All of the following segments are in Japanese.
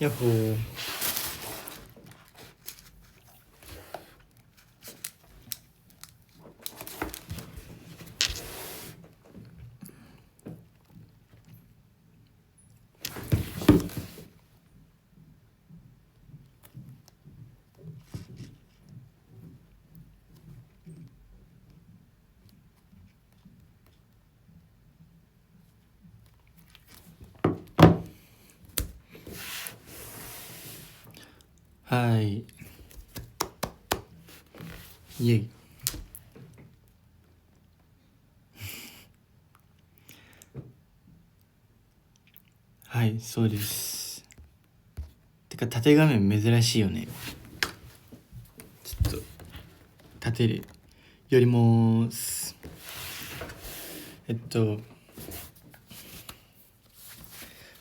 やっほー。はい。イエイ。はい、そうです。てか、縦画面珍しいよね。ちょっと、縦で寄ります。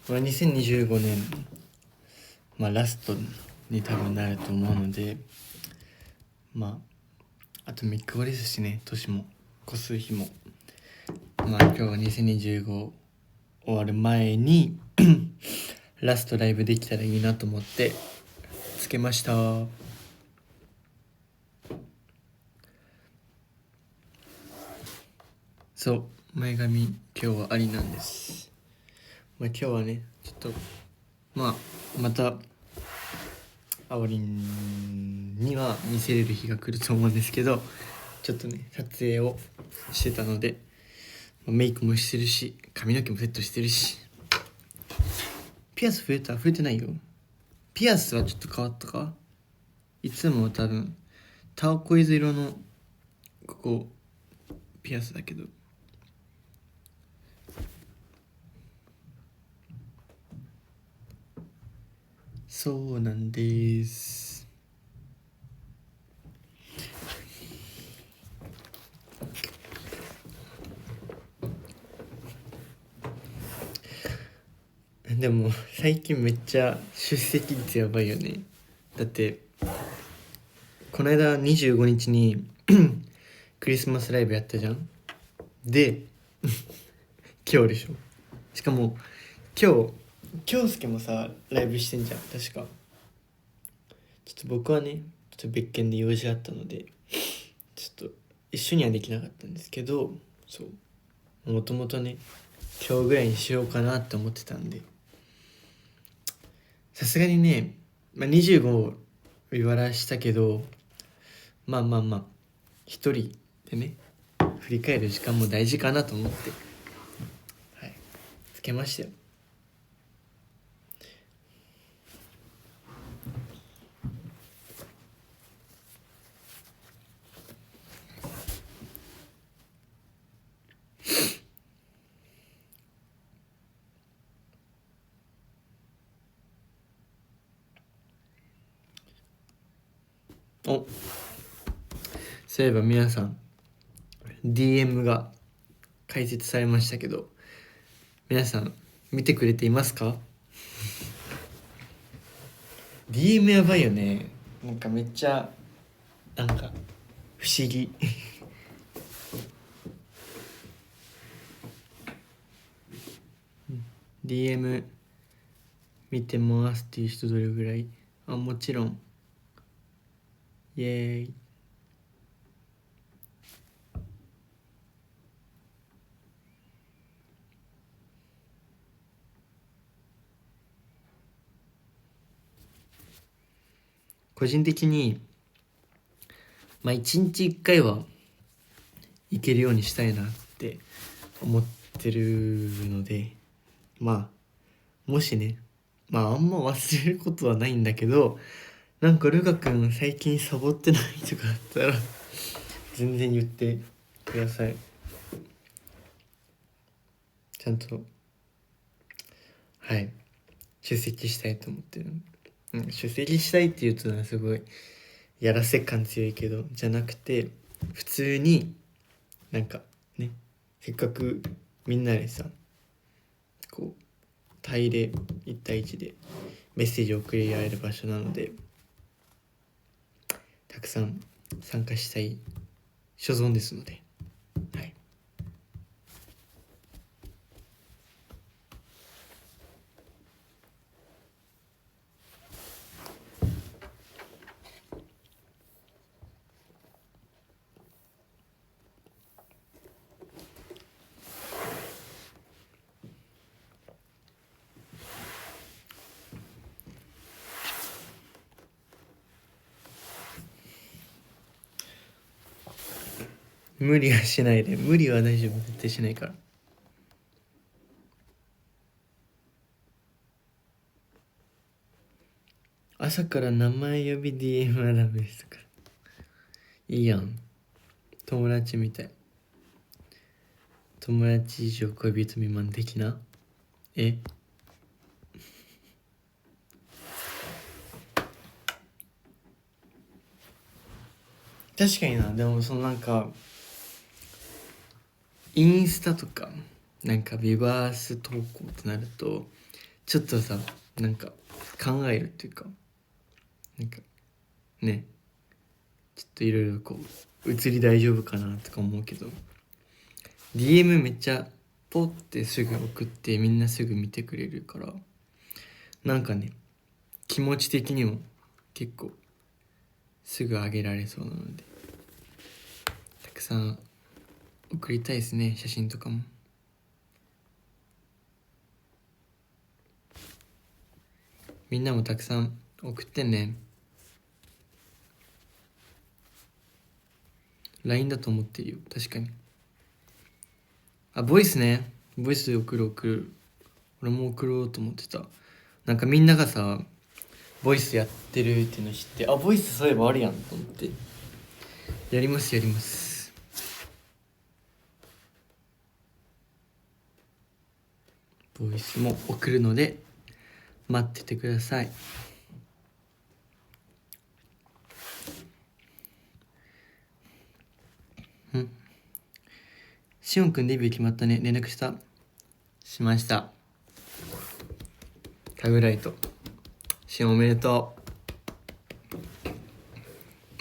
2025年、ラストに多分なると思うので、あと3日後ですしね、年も、個数日も。今日は2025終わる前にラストライブできたらいいなと思ってつけました。そう前髪今日はありなんです。今日はねちょっとまたあおりんには見せれる日が来ると思うんですけど、ちょっとね撮影をしてたので、メイクもしてるし髪の毛もセットしてるし。ピアス増えてないよ。ピアスはちょっと変わったか。いつも多分ターコイズ色のここピアスだけど、そうなんです。でも最近めっちゃ出席率やばいよね。だってこの間25日にクリスマスライブやったじゃん。で今日でしょ。しかも今日介もさライブしてんじゃん確か。ちょっと僕はねちょっと別件で用事あったのでちょっと一緒にはできなかったんですけど、そうもともとね今日ぐらいにしようかなって思ってたんで、さすがにね、25言わらしたけど、一人でね振り返る時間も大事かなと思って、はい、つけましたよ。お、そういえば皆さん DM が開設されましたけど、皆さん見てくれていますか？ DM やばいよね。なんかめっちゃなんか不思議DM 見てますっていう人どれぐらい？もちろんイエーイ。個人的に1日1回は行けるようにしたいなって思ってるので、もしねあんま忘れることはないんだけど、なんかルカ君最近サボってないとかあったら全然言ってください。ちゃんと出席したいと思ってる。出席したいって言うとすごいやらせ感強いけどじゃなくて、普通になんかね、せっかくみんなでさこう対で1対1でメッセージを送り合える場所なので、たくさん参加したい所存ですので、はい。無理はしないで。無理は大丈夫。絶対しないから。朝から名前呼び DM はダメですから。いいやん。友達みたい。友達以上恋人未満的な。確かにな。でもそのなんかインスタとかなんかビバース投稿ってなるとちょっとさ、なんか考えるっていうか、なんかね、ちょっといろいろこう移り大丈夫かなとか思うけど、 DM めっちゃポってすぐ送ってみんなすぐ見てくれるから、なんかね、気持ち的にも結構すぐ上げられそうなので、たくさん送りたいですね、写真とかも。みんなもたくさん送ってね。 LINE だと思ってるよ。確かに。あ、ボイスね。ボイス送る。俺も送ろうと思ってた。なんかみんながさ、ボイスやってるっていうの知って、あ、ボイスそういえばあるやんと思って。やります。ボイスも送るので待っててください。しおんくんデビュー決まったね。連絡しました。タグライト。しおんおめでと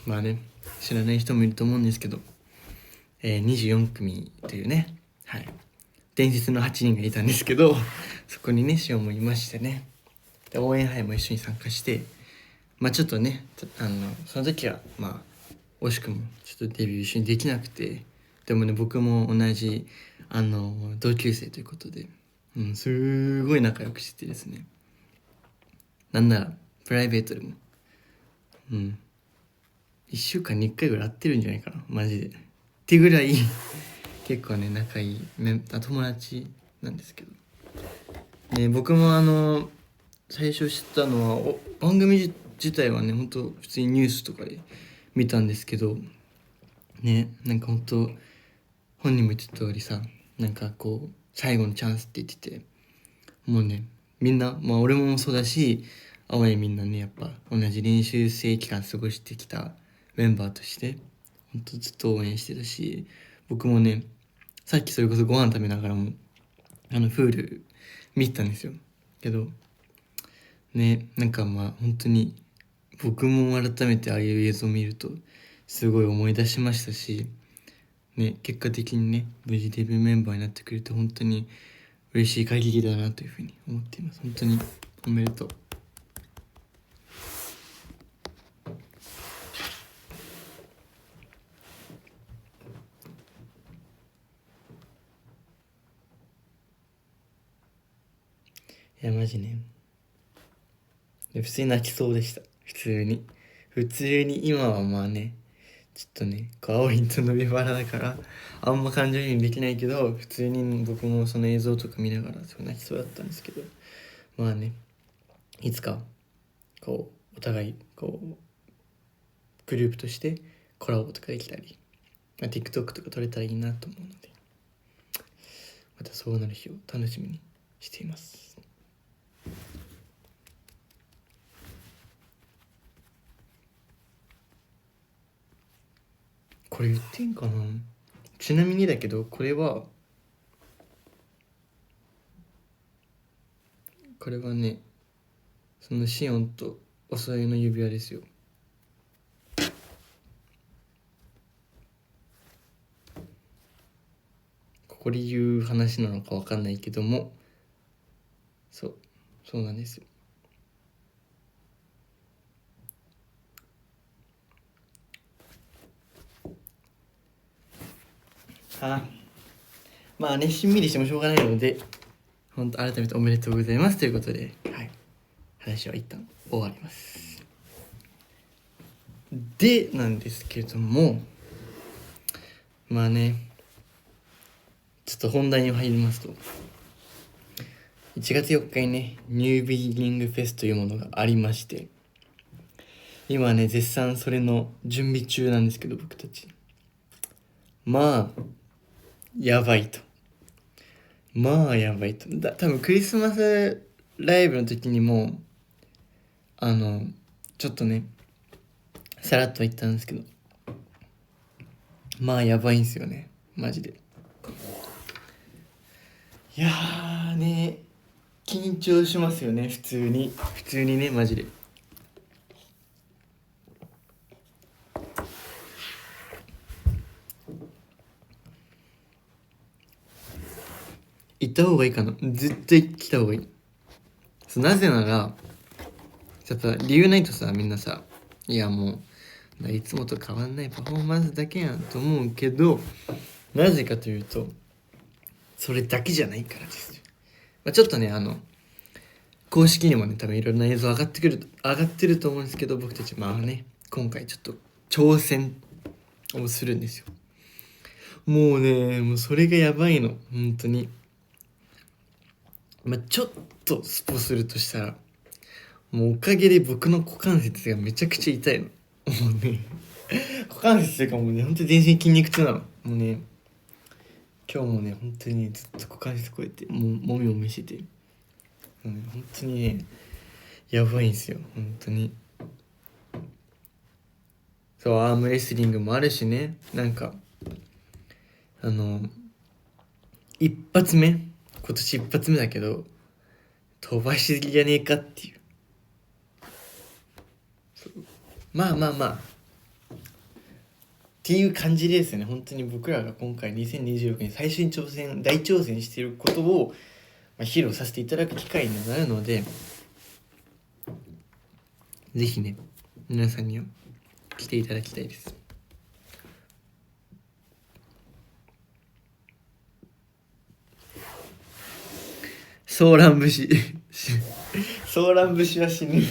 う。まあね、知らない人もいると思うんですけど、24組というね、はい、伝説の8人がいたんですけど、そこにね、しおんもいましてね。で、応援杯も一緒に参加して、まあちょっとね、その時は、まあ、惜しくもちょっとデビュー一緒にできなくて、でもね、僕も同じ、同級生ということで、すごい仲良くしててですね。なんなら、プライベートでも、1週間に1回ぐらい会ってるんじゃないかな、マジで。ってぐらい、結構ね、仲いい、友達なんですけど。ね、僕も最初知ったのは、番組自体はね、ほんと普通にニュースとかで見たんですけど、ね、なんかほんと、本人も言ってた通りさ、なんかこう、最後のチャンスって言ってて、もうね、みんな、まあ俺もそうだし、青いみんなね、やっぱ同じ練習生期間過ごしてきたメンバーとして、ほんとずっと応援してたし、僕もね、さっきそれこそご飯食べながらも、フール見てたんですよ。けど、ね、なんかまあ本当に、僕も改めてああいう映像を見ると、すごい思い出しましたし、ね、結果的にね、無事デビューメンバーになってくれて本当に嬉しい限りだなというふうに思っています。本当におめでとう。いや、マジね。普通に泣きそうでした。普通に今はまあね、ちょっとね、青いと伸び腹だから、あんま感情移入できないけど、普通に僕もその映像とか見ながらすごい泣きそうだったんですけど、まあね、いつか、こう、お互い、こう、グループとしてコラボとかできたり、TikTok とか撮れたらいいなと思うので、またそうなる日を楽しみにしています。これ言ってんかな。ちなみにだけど、これはね、そのシオンとお添いの指輪ですよ。ここで言う話なのかわかんないけども、そうなんですよ。まあね、しんみりしてもしょうがないので、本当改めておめでとうございますということで、はい、話は一旦終わります。でなんですけれども、まあね、ちょっと本題に入りますと、1月4日にね、ニュービギニングフェスというものがありまして、今ね、絶賛それの準備中なんですけど、僕たち。まあ、やばいと。まあ、やばいと。多分クリスマスライブの時にも、ちょっとね、さらっと言ったんですけど、まあ、やばいんすよね。マジで。いやーね、緊張しますよね、普通にね、マジで。行った方がいいかな。絶対来た方がいい。なぜなら、ちょっと理由ないとさ、みんなさ、いやもう、いつもと変わんないパフォーマンスだけやんと思うけど、なぜかというと、それだけじゃないからですよ。ちょっとね、公式にもね、多分いろんな映像上がってると思うんですけど、僕たちまあね、今回ちょっと挑戦をするんですよ。もうね、もうそれがやばいの、本当に。ちょっとスポするとしたら、もうおかげで僕の股関節がめちゃくちゃ痛いの。もうね、股関節というかもうね、本当に全身筋肉痛なの。もうね、今日もね、本当にずっと股関節こうやってもみもみしてて、本当にね、やばいんですよ、本当に。そう、アームレスリングもあるしね、なんか、一発目、今年一発目だけど、飛ばしすぎじゃねえかっていう。まあまあまあ、っていう感じですよね。本当に僕らが今回2026年最初に大挑戦していることを、披露させていただく機会になるので、ぜひね、皆さんには来ていただきたいです。ソーラン節ソーラン節は死ぬ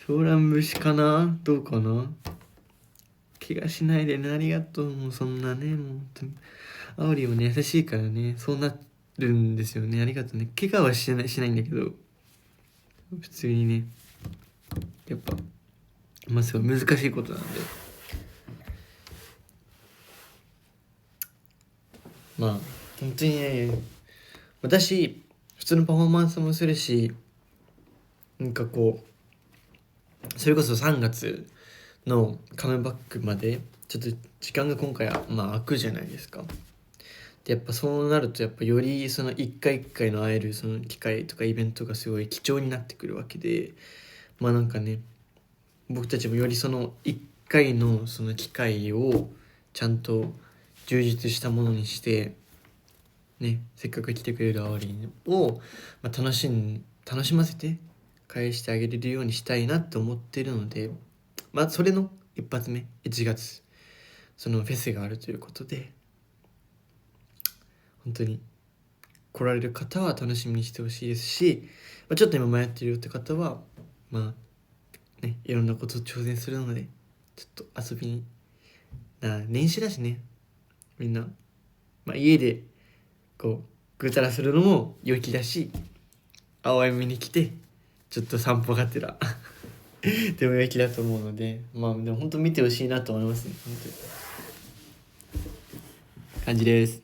ソーラン節かな、どうかな。怪我しないでね、ありがとう。もうそんなね、もう本当にアオリもね、優しいからね、そうなるんですよね。ありがとうね。怪我はしないんだけど、普通にね、やっぱすごい難しいことなんで、本当にね、私普通のパフォーマンスもするし、なんかこうそれこそ3月のカムバックまでちょっと時間が今回は空くじゃないですか。でやっぱそうなるとやっぱよりその一回一回の会えるその機会とかイベントがすごい貴重になってくるわけで、なんかね、僕たちもよりその一回のその機会をちゃんと充実したものにしてね、せっかく来てくれるアオリンを、楽しませて返してあげれるようにしたいなって思ってるので、それの一発目1月そのフェスがあるということで、本当に来られる方は楽しみにしてほしいですし、ちょっと今迷ってるよって方はいろんなことを挑戦するのでちょっと遊びに、年始だしね、みんな、家でこうぐうたらするのも良きだし、青山見に来てちょっと散歩がてらでも良きだと思うので、でも本当見てほしいなと思いますね、本当に感じです。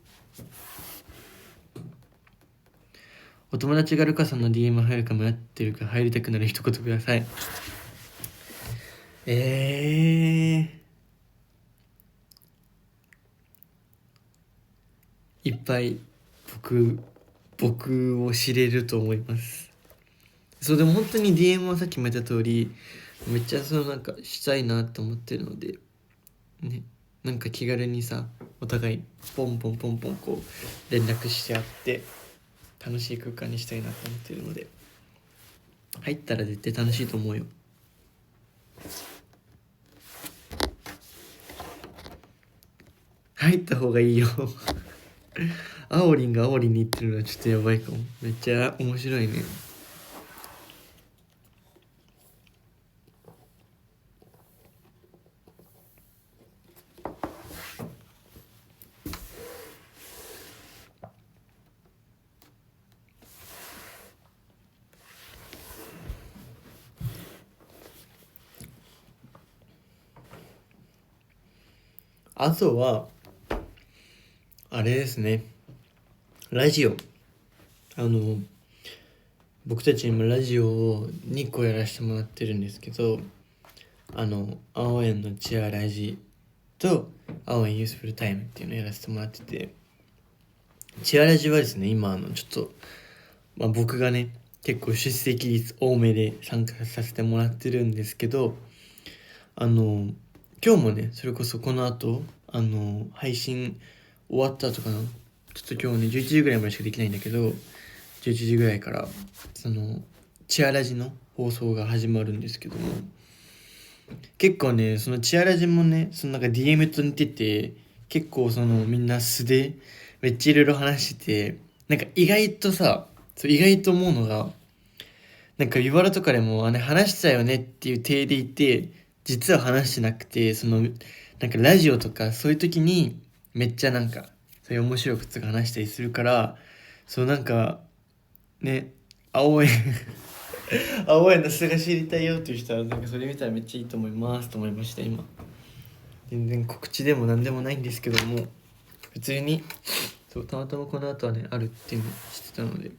お友達がルカさんの DM 入るか迷ってるから入りたくなる一言ください。いっぱい僕を知れると思います。そう、でも本当に DM はさっきも言った通り、めっちゃなんかしたいなと思ってるのでね、なんか気軽にさ、お互いポンポンポンポンこう連絡してあって楽しい空間にしたいなと思ってるので、入ったら絶対楽しいと思うよ。入った方がいいよあおりんがあおりんに言ってるのはちょっとやばいかも。めっちゃ面白いね。あとはあれですね、ラジオ。僕たち今ラジオを2個やらせてもらってるんですけど、青園のチアラジと青園ユースフルタイムっていうのをやらせてもらってて、チアラジはですね、今ちょっと、僕がね結構出席率多めで参加させてもらってるんですけど、今日もね、それこそこの後配信終わった後かな、ちょっと今日ね11時ぐらいまでしかできないんだけど、11時ぐらいからチアラジの放送が始まるんですけども、結構ねそのチアラジもね、なんか DM と似てて、結構みんな素でめっちゃいろいろ話してて、なんか意外とさ、意外と思うのが、なんかビバラとかでも話したよねっていう体でいて、実は話してなくて、なんかラジオとかそういう時にめっちゃなんかそういう面白いこととか話したりするから、なんかね、青い青いの素が知りたいよっていう人はなんかそれ見たらめっちゃいいと思いますと思いました。今全然告知でも何でもないんですけども、普通にたまたまこの後はねあるっていうのを知ってたので、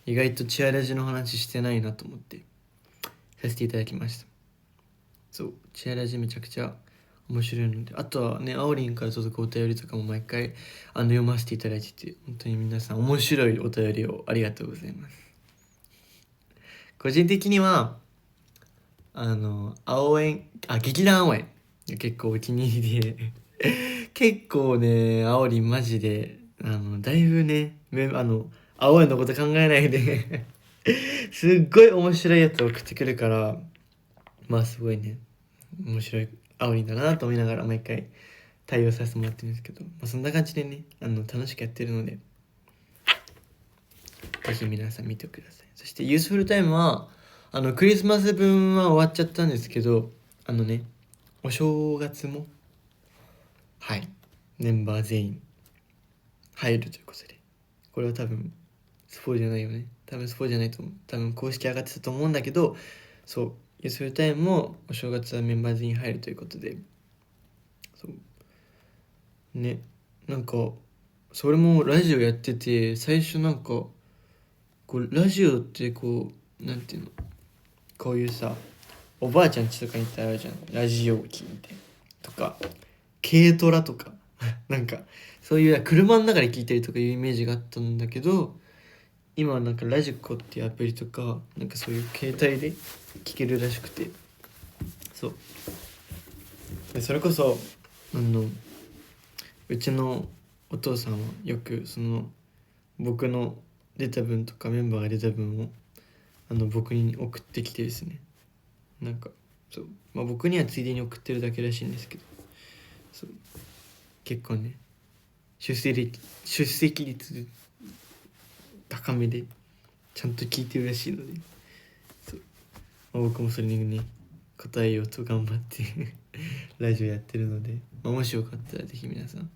意外とチアラジの話してないなと思ってさせていただきました。チアラジめちゃくちゃ面白いので、あとはね、あおりんから届くお便りとかも毎回読ませていただいてて、本当に皆さん面白いお便りをありがとうございます。個人的には劇団青園結構お気に入りで結構ね、あおりんマジでだいぶね、青園のこと考えないですっごい面白いやつを送ってくるから、すごいね面白いあおりんだなと思いながら毎回対応させてもらってるんですけど、そんな感じでね楽しくやってるので、ぜひ皆さん見てください。そしてユースフルタイムはクリスマス分は終わっちゃったんですけど、お正月もメンバー全員入るということで、これは多分スポーじゃないよね、多分スポーじゃないと思う、多分公式上がってたと思うんだけど、ユースフルタイムもお正月はメンバー全員入るということで、ね、なんかそれもラジオやってて、最初なんかラジオってなんていうの、こういうさ、おばあちゃん家とかに行ったらあるじゃん、ラジオ機みたいなとか、軽トラとかなんかそういう車の中で聞いたりとかいうイメージがあったんだけど、今はなんかラジコっていうアプリとか、なんかそういう携帯で聞けるらしくて、でそれこそうちのお父さんはよく僕の出た分とかメンバーが出た分を僕に送ってきてですね、なんか僕にはついでに送ってるだけらしいんですけど、結構ね出席率高めでちゃんと聞いてるらしいので、僕もそれにね答えようと頑張ってラジオやってるので、もしよかったらぜひ皆さん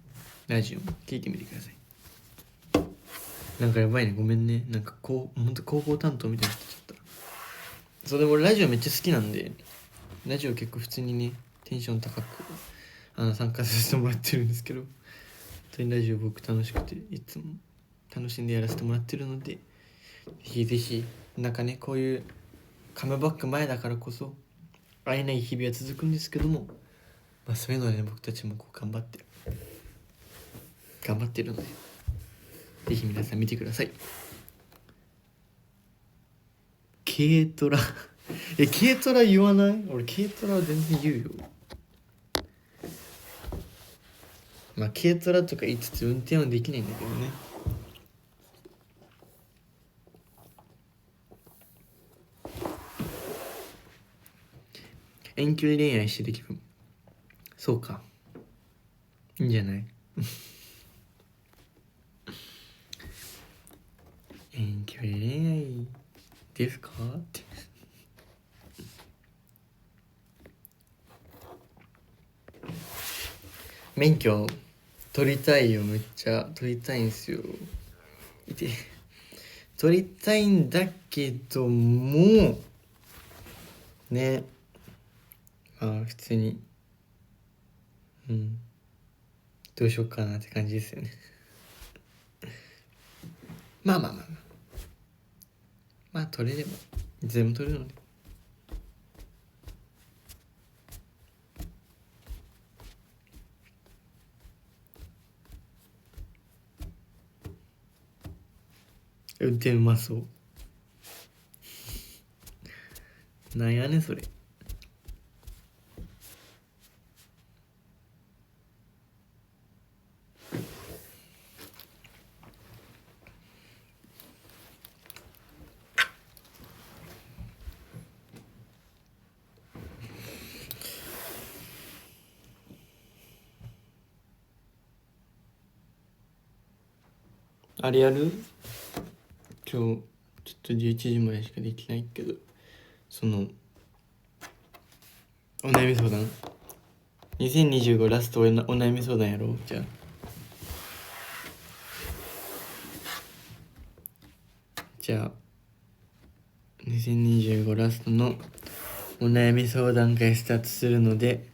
ラジオも聞いてみてください。なんかやばいね、ごめんね、なんかほんと広報担当みたいになっちゃった。でも俺ラジオめっちゃ好きなんで、ラジオ結構普通にねテンション高く参加させてもらってるんですけど、本当にラジオ僕楽しくていつも楽しんでやらせてもらってるので、ぜひぜひなんかね、こういうカムバック前だからこそ会えない日々は続くんですけども、そういうので、ね、僕たちも頑張ってるので、ぜひ皆さん見てください。軽トラ軽トラ言わない？俺軽トラは全然言うよ。軽トラとか言いつつ運転はできないんだけどね。遠距離恋愛してる気分。そうか、いいんじゃない遠距離恋愛ですかって免許取りたいよ、めっちゃ取りたいんすよ。取りたいんだけどもね、普通にどうしようかなって感じですよね。まあ取れればいつでも取れるので。運転うまそう。なんやねんそれ。あれやる？今日ちょっと11時までしかできないけど、そのお悩み相談2025ラストお悩み相談やろう。じゃあ2025ラストのお悩み相談会スタートするので、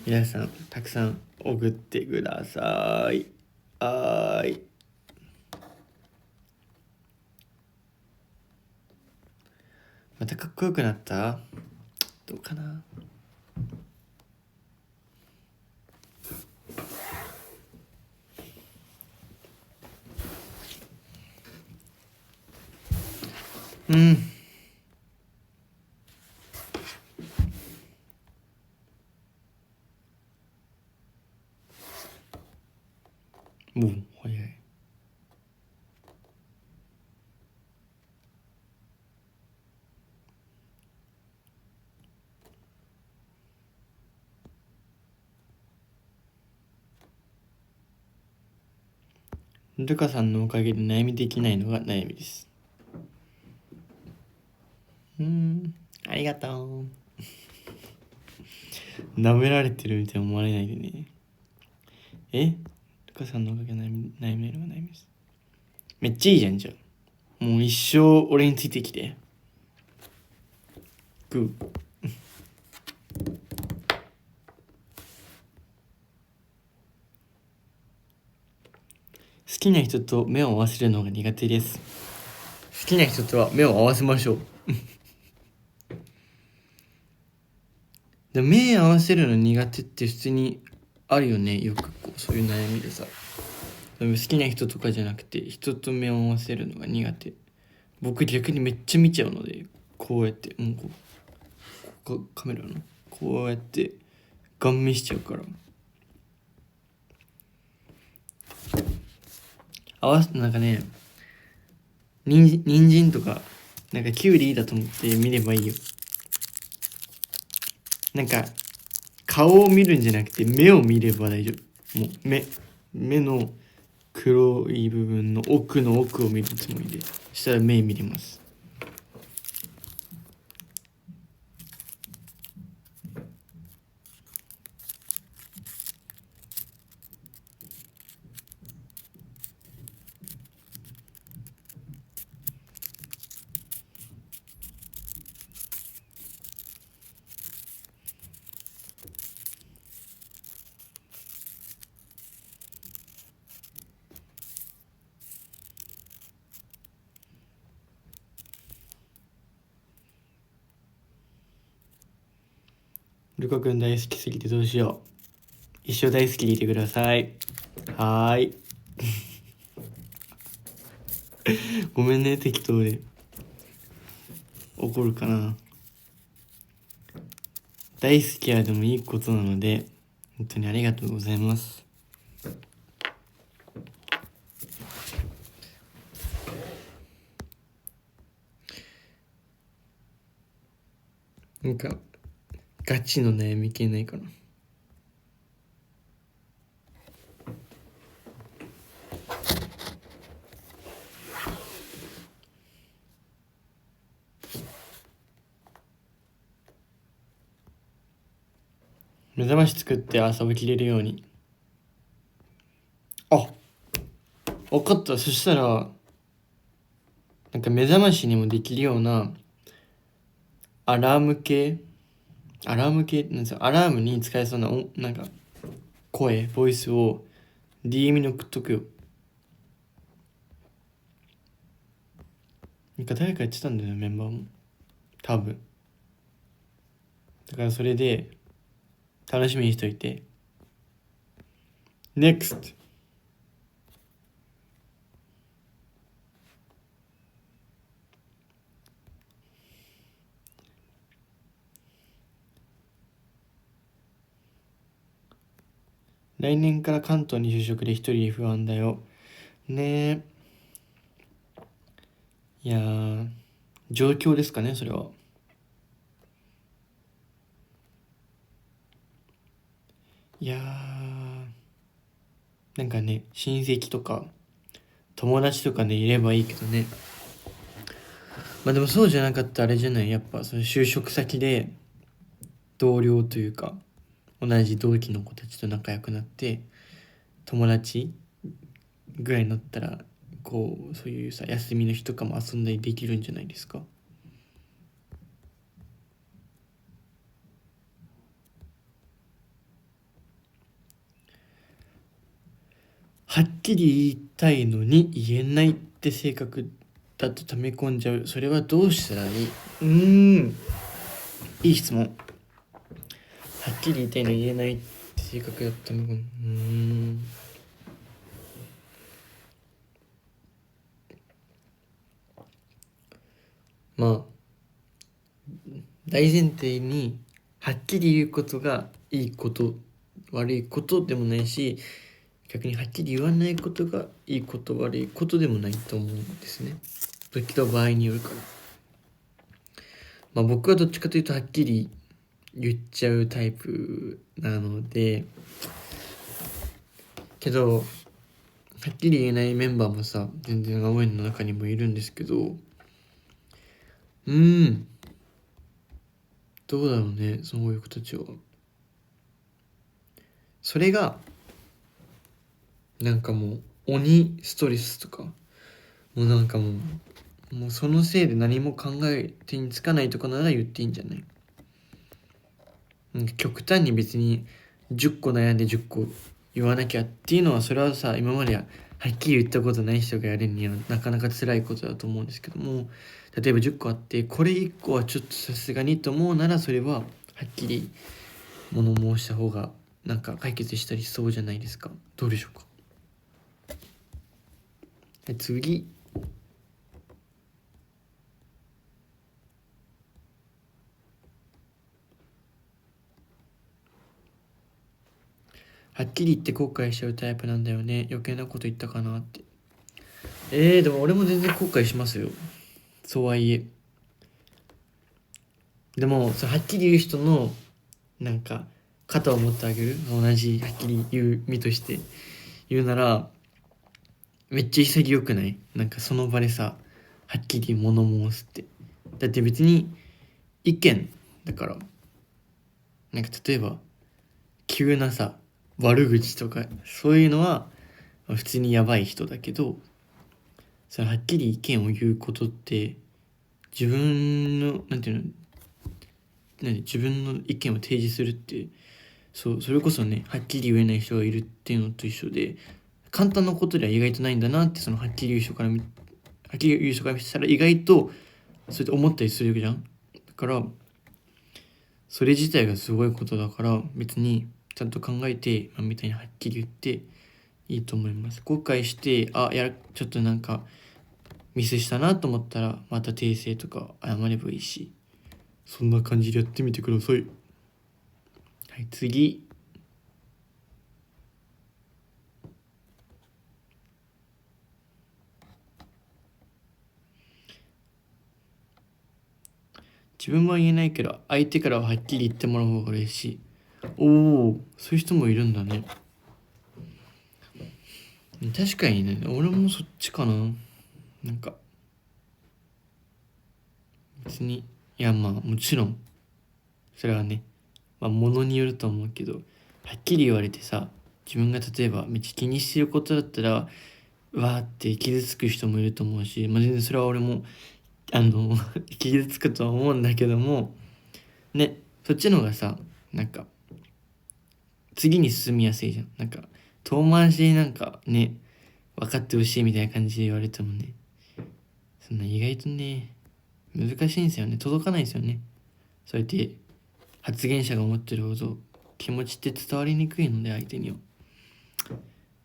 皆さんたくさん送ってください。またかっこよくなった？どうかな。もう早い。ルカさんのおかげで悩みできないのが悩みです。ありがとう。舐められてるみたいに思われないでね。ルカさんのおかげで悩みないのが悩みです。めっちゃいいじゃん。じゃあもう一生俺についてきて。グー。好きな人と目を合わせるのが苦手です。好きな人とは目を合わせましょう。で目合わせるの苦手って普通にあるよね。よくこうそういう悩みでさ、好きな人とかじゃなくて人と目を合わせるのが苦手。僕逆にめっちゃ見ちゃうので、こうやってもうこうカメラのこうやってガン見しちゃうから、なんかね、人参とかなんかキュウリだと思って見ればいいよ。なんか顔を見るんじゃなくて目を見れば大丈夫。もう目の黒い部分の奥の奥を見るつもりでしたら目見れます。ルカ君大好きすぎてどうしよう。一生大好きでいてください。はーい。ごめんね、適当で。怒るかな。大好きはでもいいことなので、本当にありがとうございます。なんかガチの悩み系ないかな。目覚まし作って朝起きれるように。分かった。そしたらなんか目覚ましにもできるようなアラーム系なんですよ。アラームに使えそうななんかボイスを DM に送っとくよ。なんか誰か言ってたんだよね、メンバーも。多分。だからそれで、楽しみにしといて。NEXT! 来年から関東に就職で一人不安だよ。ねえ。いやー、状況ですかね、それは。いやー、なんかね、親戚とか、友達とかね、いればいいけどね。まあでもそうじゃなかったらあれじゃない。やっぱその就職先で同僚というか、同じ同期の子たちと仲良くなって、友達ぐらいになったら、こう、そういうさ、休みの日とかも遊んだりできるんじゃないですか。はっきり言いたいのに言えないって性格だと溜め込んじゃう。それはどうしたらいい？いい質問。はっきり言いたいのに言えないって性格だと溜め込ん。まあ、大前提にはっきり言うことがいいこと悪いことでもないし、逆にはっきり言わないことがいいこと悪いことでもないと思うんですね。時と場合によるから。まあ僕はどっちかというとはっきり言っちゃうタイプなので、けどはっきり言えないメンバーもさ、全然青園の中にもいるんですけど、どうだろうね、そういう子たちは。それがなんかもう鬼ストレスとか、もうなんかもうそのせいで何も考え手につかないとかなら言っていいんじゃない？なんか極端に別に10個悩んで10個言わなきゃっていうのは、それはさ、今まではっきり言ったことない人がやるにはなかなか辛いことだと思うんですけども、例えば10個あってこれ1個はちょっとさすがにと思うなら、それははっきり物申した方がなんか解決したりしそうじゃないですか。どうでしょうか。次。はっきり言って後悔しちゃうタイプなんだよね。余計なこと言ったかなって。でも俺も全然後悔しますよ。そうはいえ。でも、はっきり言う人の、なんか、肩を持ってあげる。同じ、はっきり言う身として言うなら、めっちゃ潔くない？なんかその場でさ、はっきり物申すって。だって別に、意見だから、なんか例えば、急なさ、悪口とか、そういうのは、普通にやばい人だけど、それはっきり意見を言うことって、自分の、なんていうの、自分の意見を提示するって、それこそね、はっきり言えない人がいるっていうのと一緒で、簡単なことでは意外とないんだなって、そのはっきり言う人からはっきり言う人からしたら意外とそれで思ったりするじゃん。だからそれ自体がすごいことだから、別にちゃんと考えて、みたいにはっきり言っていいと思います。後悔して、ちょっとなんかミスしたなと思ったら、また訂正とか謝ればいいし、そんな感じでやってみてください。はい、次。自分は言えないけど、相手からははっきり言ってもらう方が嬉しい。おお、そういう人もいるんだね。確かにね、俺もそっちかな。なんか、別に、いやまあもちろん、それはね、ものによると思うけど、はっきり言われてさ、自分が例えばめっちゃ気にしてることだったら、うわーって傷つく人もいると思うし、全然それは俺も、傷つくとは思うんだけども、ね、そっちの方がさ、なんか、次に進みやすいじゃん。なんか遠回しになんかね分かってほしいみたいな感じで言われてもね、そんな意外とね難しいんですよね。届かないですよね。そうやって発言者が思ってるほど気持ちって伝わりにくいので、相手には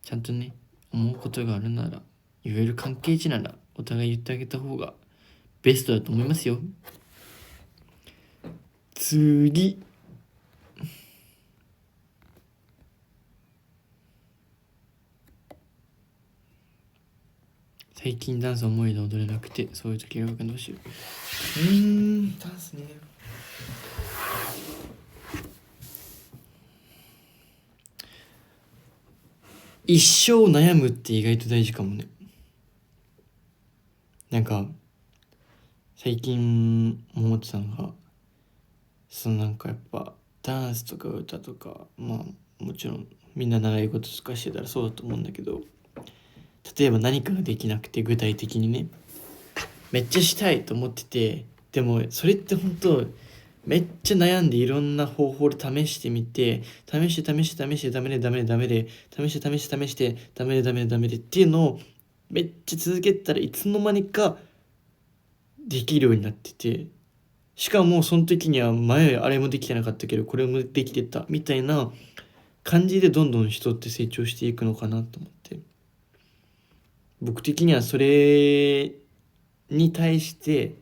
ちゃんとね思うことがあるなら、言える関係値ならお互い言ってあげた方がベストだと思いますよ。次、最近ダンス思い出踊れなくて、そういう時がどうしよう。ダンスね。一生悩むって意外と大事かもね。なんか最近思ってたのが、なんかやっぱダンスとか歌とか、まあもちろんみんな習い事とかしてたらそうだと思うんだけど、例えば何かができなくて、具体的にねめっちゃしたいと思ってて、でもそれって本当めっちゃ悩んでいろんな方法で試してみて、試してダメでダメでダメで、試してダメでダメでダメでっていうのをめっちゃ続けたら、いつの間にかできるようになってて、しかもその時には前あれもできてなかったけどこれもできてたみたいな感じで、どんどん人って成長していくのかなと思って、僕的にはそれに対して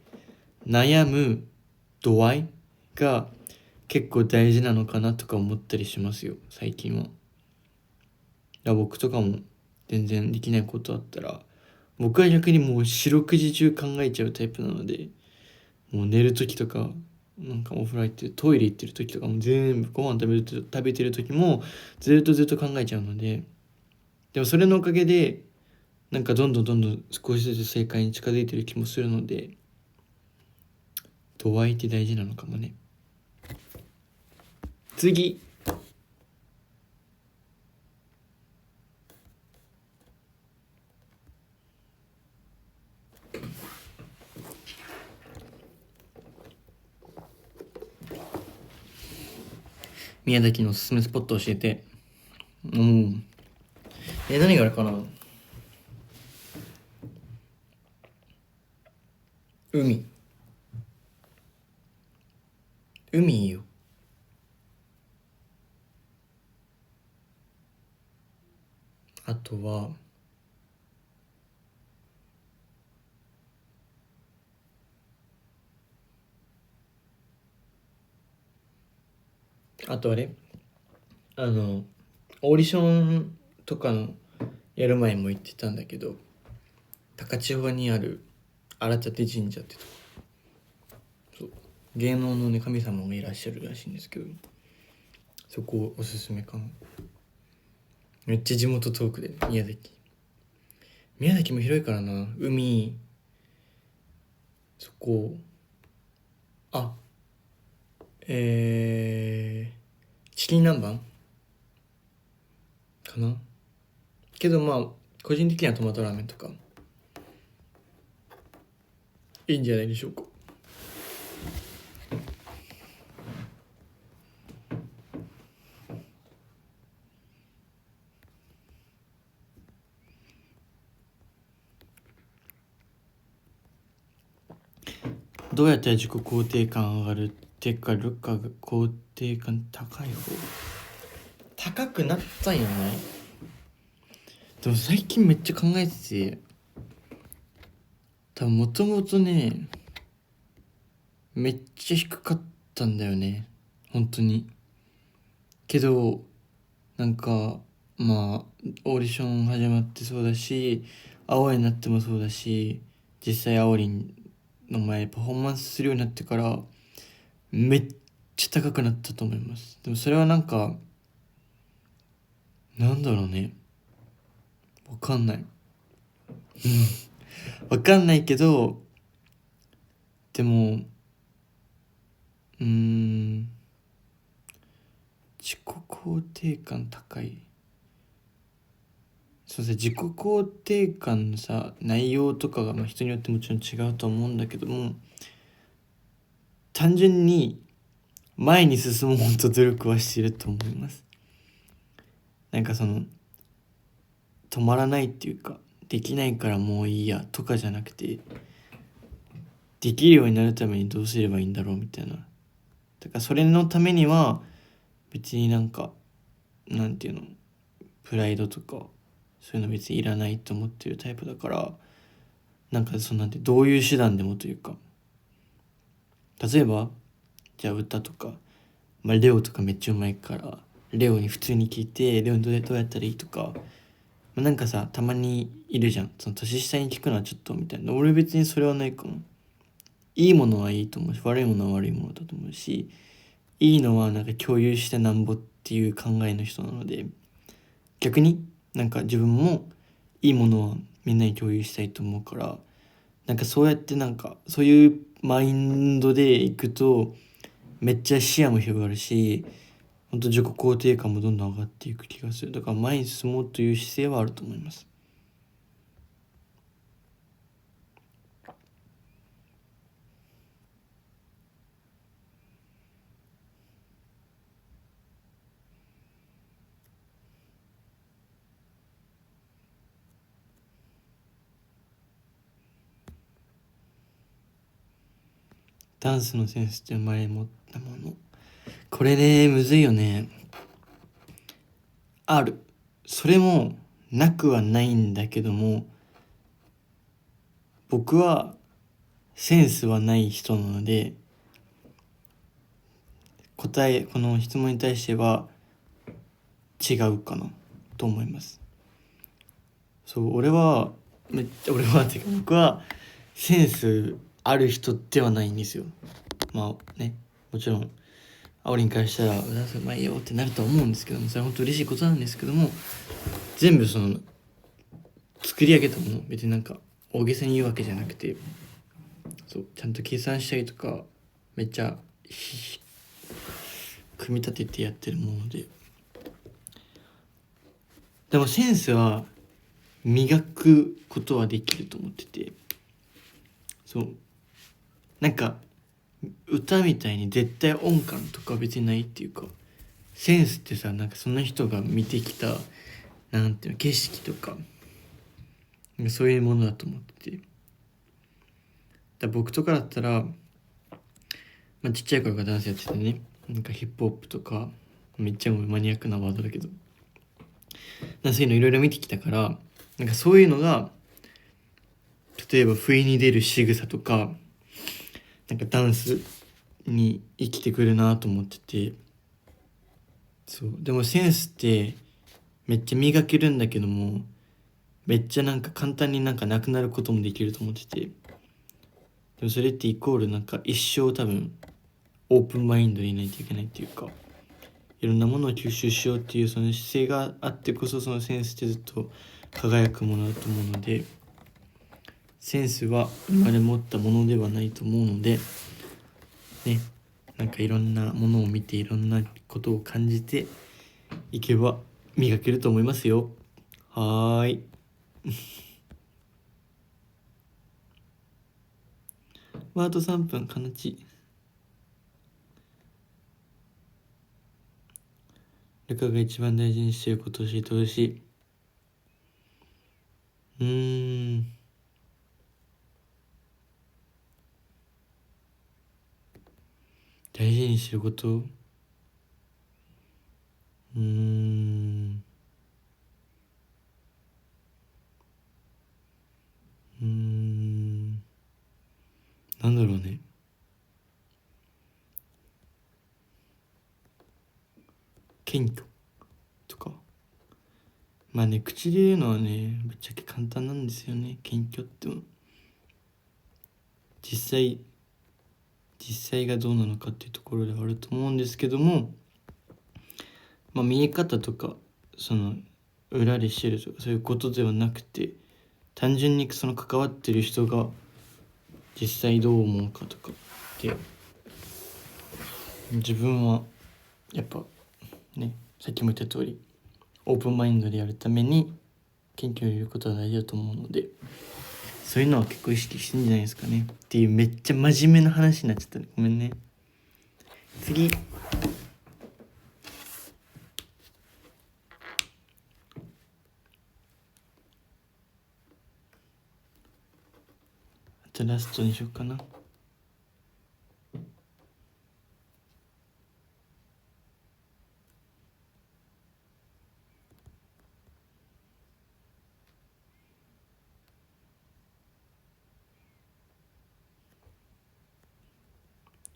悩む度合いが結構大事なのかなとか思ったりしますよ、最近は。僕とかも全然できないことあったら、僕は逆にもう四六時中考えちゃうタイプなので、もう寝る時とか、なんかお風呂入ってトイレ行ってる時とかも、全部ご飯食べてる時もずっと考えちゃうので、でもそれのおかげでなんかどんどん少しずつ正解に近づいてる気もするので、度合いって大事なのかもね。次、宮崎のおすすめスポット教えて。何があるかな。海いいよ。あとはあれ、オーディションとかのやる前も言ってたんだけど、高千穂にある荒立神社ってとこ、そう、芸能のね神様がいらっしゃるらしいんですけど、そこおすすめかな。めっちゃ地元トークで、宮崎も広いからな。海、そこ、あ、チキン南蛮かな。けどまあ個人的にはトマトラーメンとかいいんじゃないでしょうか。どうやったら自己肯定感上がるってか、ルカが肯定感高い方、高くなったんよね。でも最近めっちゃ考えてて、多分もともとねめっちゃ低かったんだよね、本当に。けどなんかまあオーディション始まってそうだし、青になってもそうだし、実際青りんの前パフォーマンスするようになってからめっちゃ高くなったと思います。でもそれはなんかなんだろうね、わかんないわかんないけど、でも自己肯定感高い、そうですね、自己肯定感のさ内容とかがまあ人によってもちろん違うと思うんだけども、単純に前に進もうと努力はしてると思います。なんかその止まらないっていうか、できないからもういいやとかじゃなくて、できるようになるためにどうすればいいんだろうみたいな。だからそれのためには別になんかなんていうの、プライドとかそういうの別にいらないと思ってるタイプだから、なんかそのなんてどういう手段でもというか、例えばじゃあ歌とか、レオとかめっちゃうまいからレオに普通に聞いて、レオにどうやったらいいとか、なんかさたまにいるじゃん、その年下に聞くのはちょっとみたいな。俺別にそれはないかも。いいものはいいと思うし、悪いものは悪いものだと思うし、いいのはなんか共有してなんぼっていう考えの人なので、逆になんか自分もいいものはみんなに共有したいと思うから、なんかそうやってなんかそういうマインドでいくとめっちゃ視野も広がるし、本当自己肯定感もどんどん上がっていく気がする。だから前に進もうという姿勢はあると思います。ダンスのセンスって生まれ持ったもの、これねむずいよね。ある、それもなくはないんだけども、僕はセンスはない人なので、この質問に対しては違うかなと思います。そうっていうか僕はセンスある人ではないんですよ。まあね、もちろんあおりんからしたら「ダンスうまいよ」ってなるとは思うんですけども、それは本当嬉しいことなんですけども、全部その作り上げたもの、別になんか大げさに言うわけじゃなくて、そうちゃんと計算したりとかめっちゃ組み立ててやってるもので、でもセンスは磨くことはできると思ってて、そうなんか歌みたいに絶対音感とか別にないっていうか、センスってさ、なんかその人が見てきたなんていうの、景色とかそういうものだと思ってて、僕とかだったら、ちっちゃい頃からダンスやっててね、なんかヒップホップとかめっちゃマニアックなワードだけど、そういうのいろいろ見てきたから、なんかそういうのが例えば不意に出る仕草とか、なんかダンスに生きてくるなと思ってて、そうでもセンスってめっちゃ磨けるんだけども、めっちゃなんか簡単になんかなくなることもできると思ってて、でもそれってイコールなんか一生多分オープンマインドでいないといけないっていうか、いろんなものを吸収しようっていうその姿勢があってこそ、そのセンスってずっと輝くものだと思うので、センスは生まれ持ったものではないと思うのでね、なんかいろんなものを見ていろんなことを感じていけば磨けると思いますよ。はーい。あと3分かなち。ルカが一番大事にしていることを教えてほしい。大事にしてること、なんだろうね。謙虚とか。口で言うのはね、ぶっちゃけ簡単なんですよね。謙虚っても。実際がどうなのかっていうところではあると思うんですけども、見え方とかその裏でしてるとかそういうことではなくて、単純にその関わってる人が実際どう思うかとかで、自分はやっぱね、さっきも言った通りオープンマインドでやるために謙虚にいることは大事だと思うので、そういうのは結構意識してんじゃないですかねっていう、めっちゃ真面目な話になっちゃったね。ごめんね。次。とラストにしようかな。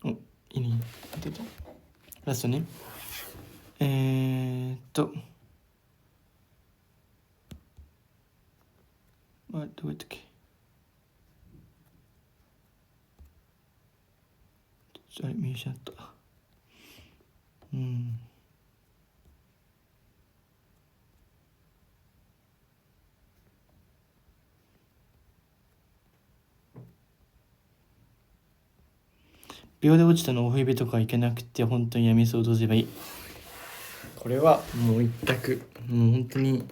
お、いいね。ラストね。どうやったっけ。あれ見失った。秒で落ちたのお冬とか行けなくて本当にやめそう、どうすればいい。これはもう一択、もう本当に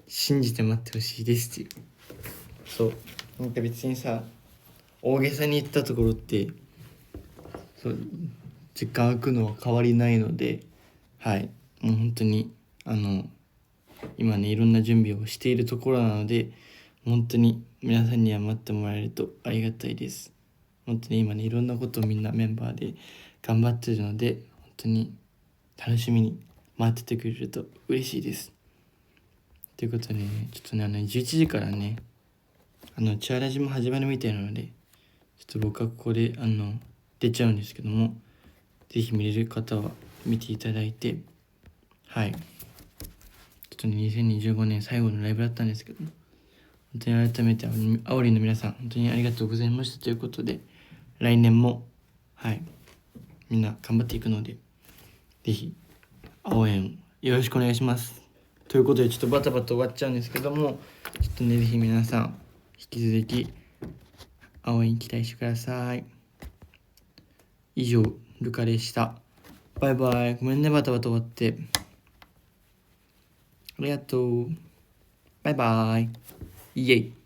信じて待ってほしいですっていう。そうなんか別にさ、大げさに言ったところってそう時間空くのは変わりないので、はい、もう本当に今ねいろんな準備をしているところなので、本当に皆さんには待ってもらえるとありがたいです。本当に今ねいろんなことをみんなメンバーで頑張ってるので、本当に楽しみに待っててくれると嬉しいです。ということでね、ちょっとね11時からねチアラジも始まるみたいなので、ちょっと僕はここで出ちゃうんですけども、ぜひ見れる方は見ていただいて、はい、ちょっとね2025年最後のライブだったんですけども、本当に改めてあおりんの皆さん本当にありがとうございましたということで、来年もはいみんな頑張っていくので、ぜひ応援よろしくお願いします。ということでちょっとバタバタ終わっちゃうんですけども、ちょっとねぜひ皆さん引き続き応援期待してください。以上ルカでした。バイバイ。ごめんねバタバタ終わって。ありがとう。バイバイ。イエイ。